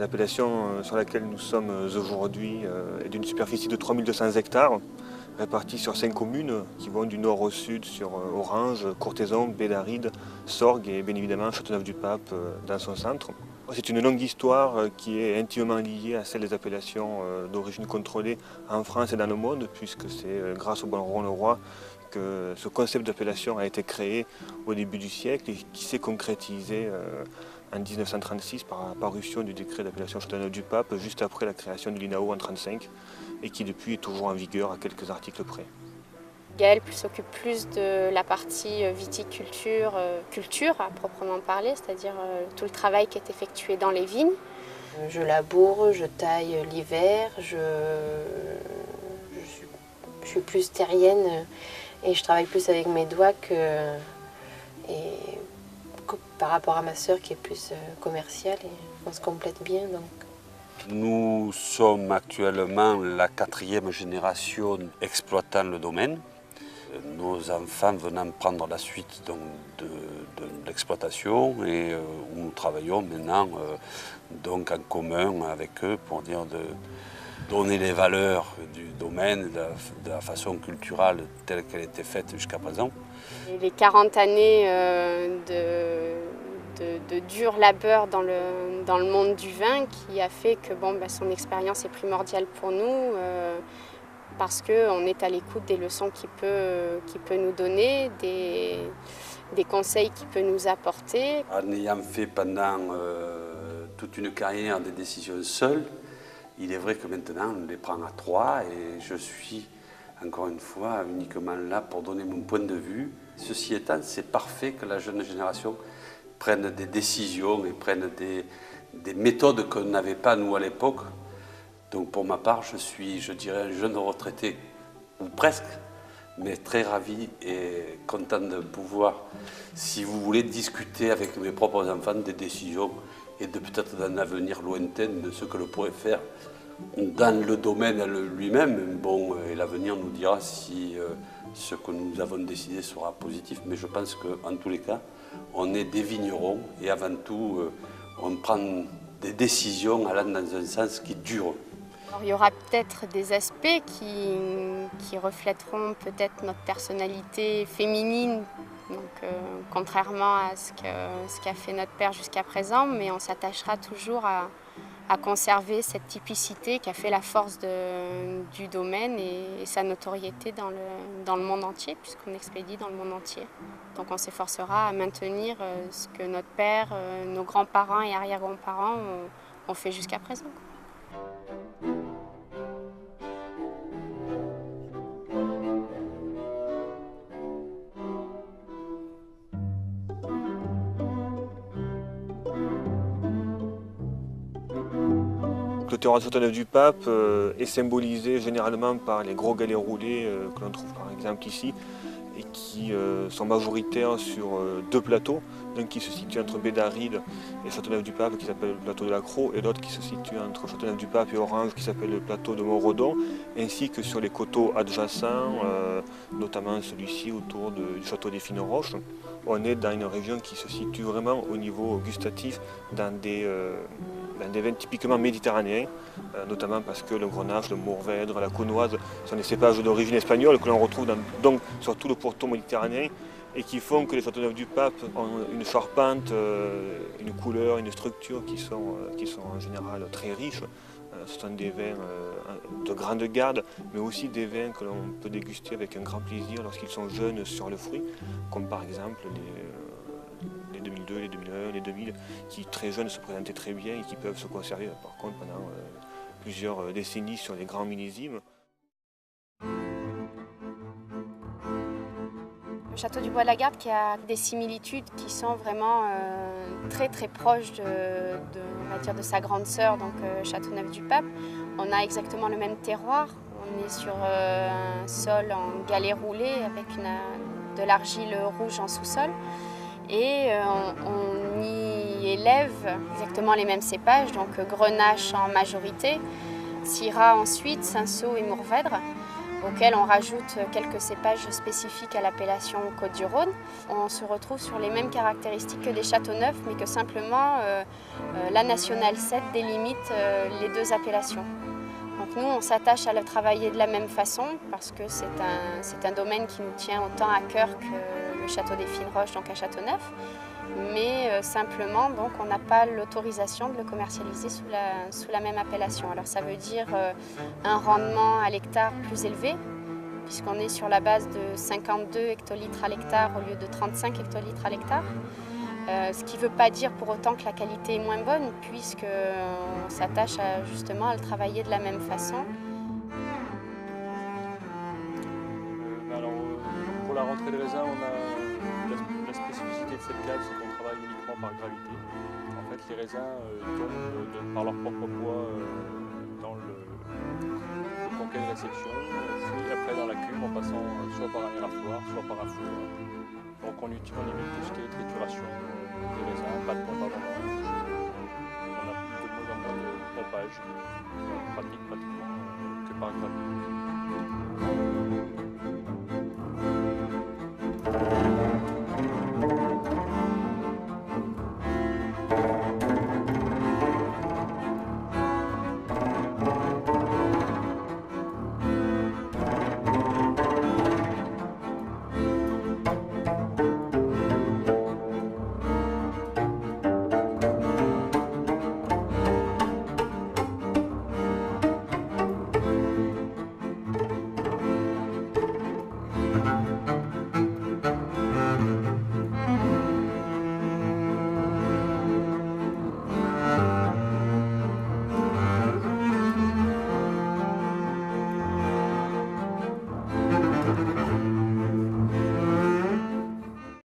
L'appellation sur laquelle nous sommes aujourd'hui est d'une superficie de 3200 hectares, répartie sur 5 communes qui vont du nord au sud sur Orange, Courthézon, Bédaride, Sorgues et bien évidemment Châteauneuf-du-Pape dans son centre. C'est une longue histoire qui est intimement liée à celle des appellations d'origine contrôlée en France et dans le monde, puisque c'est grâce au baron Leroy que ce concept d'appellation a été créé au début du siècle et qui s'est concrétisé en 1936 par la parution du décret d'appellation Châteauneuf-du-Pape juste après la création de l'INAO en 1935 et qui depuis est toujours en vigueur à quelques articles près. Gaëlle s'occupe plus de la partie viticulture, culture à proprement parler, c'est-à-dire tout le travail qui est effectué dans les vignes. Je laboure, je taille l'hiver, je suis plus terrienne et je travaille plus avec mes doigts par rapport à ma sœur qui est plus commerciale et on se complète bien. Donc. Nous sommes actuellement la 4e génération exploitant le domaine. Nos enfants venant prendre la suite donc, de l'exploitation et où nous travaillons maintenant donc en commun avec eux pour dire de donner les valeurs du domaine de la façon culturelle telle qu'elle était faite jusqu'à présent. Et les 40 années de dur labeur dans le monde du vin qui a fait que son expérience est primordiale pour nous. Parce qu'on est à l'écoute des leçons qu'il peut nous donner, des conseils qu'il peut nous apporter. En ayant fait pendant toute une carrière des décisions seules, il est vrai que maintenant on les prend à 3 et je suis encore une fois uniquement là pour donner mon point de vue. Ceci étant, c'est parfait que la jeune génération prenne des décisions et prenne des méthodes qu'on n'avait pas nous à l'époque. Donc pour ma part, je suis, je dirais, un jeune retraité, ou presque, mais très ravi et content de pouvoir, si vous voulez, discuter avec mes propres enfants des décisions et de peut-être d'un avenir lointain de ce que l'on pourrait faire dans le domaine lui-même. Bon, et l'avenir nous dira si ce que nous avons décidé sera positif, mais je pense qu'en tous les cas, on est des vignerons et avant tout, on prend des décisions allant dans un sens qui dure. Alors, il y aura peut-être des aspects qui reflèteront peut-être notre personnalité féminine, donc, contrairement à ce qu'a fait notre père jusqu'à présent, mais on s'attachera toujours à conserver cette typicité qui a fait la force du domaine et sa notoriété dans le monde entier, puisqu'on expédie dans le monde entier. Donc on s'efforcera à maintenir ce que notre père, nos grands-parents et arrière-grands-parents ont fait jusqu'à présent. Le terroir de Châteauneuf-du-Pape est symbolisé généralement par les gros galets roulés que l'on trouve par exemple ici et qui sont majoritaires sur 2 plateaux, l'un qui se situe entre Bédaride et Châteauneuf-du-Pape qui s'appelle le plateau de la Crau et l'autre qui se situe entre Châteauneuf-du-Pape et Orange qui s'appelle le plateau de Montredon, ainsi que sur les coteaux adjacents, notamment celui-ci autour du château des Fines-Roches. On est dans une région qui se situe vraiment au niveau gustatif dans des vins typiquement méditerranéens, notamment parce que le Grenache, le Mourvèdre, la Cônoise sont des cépages d'origine espagnole que l'on retrouve donc sur tout le pourtour méditerranéen et qui font que les Châteauneuf-du-Pape ont une charpente, une couleur, une structure qui sont en général très riches. Ce sont des vins de grande garde, mais aussi des vins que l'on peut déguster avec un grand plaisir lorsqu'ils sont jeunes sur le fruit, comme par exemple les 2002, les 2001, les 2000, qui très jeunes se présentaient très bien et qui peuvent se conserver par contre pendant plusieurs décennies sur les grands millésimes. Le château du Bois-de-la-Garde qui a des similitudes qui sont vraiment très très proches on va dire de sa grande sœur, donc Châteauneuf-du-Pape. On a exactement le même terroir, on est sur un sol en galets roulés avec de l'argile rouge en sous-sol et on y élève exactement les mêmes cépages, donc Grenache en majorité, Syrah ensuite, Cinsault et Mourvèdre. auquel on rajoute quelques cépages spécifiques à l'appellation Côtes-du-Rhône. On se retrouve sur les mêmes caractéristiques que les Châteauneuf, mais que simplement la Nationale 7 délimite les deux appellations. Donc nous, on s'attache à le travailler de la même façon parce que c'est un domaine qui nous tient autant à cœur que le château des Fines Roches, donc à Châteauneuf. Mais simplement, donc, on n'a pas l'autorisation de le commercialiser sous la même appellation. Alors ça veut dire un rendement à l'hectare plus élevé, puisqu'on est sur la base de 52 hectolitres à l'hectare au lieu de 35 hectolitres à l'hectare. Ce qui ne veut pas dire pour autant que la qualité est moins bonne, puisqu'on s'attache justement à le travailler de la même façon. Alors, pour la rentrée de raisin, on a la spécificité de cette cave, c'est qu'on travaille uniquement par gravité. En fait, les raisins tombent par leur propre poids dans le conquet de réception, puis après dans la cuve en passant soit par un érafloir, soit par un four. Donc on évite tout ce qui est trituration des raisins, pas de pompe à moment. On a de moins en moins de pompage. On pratique pratiquement que par gravité.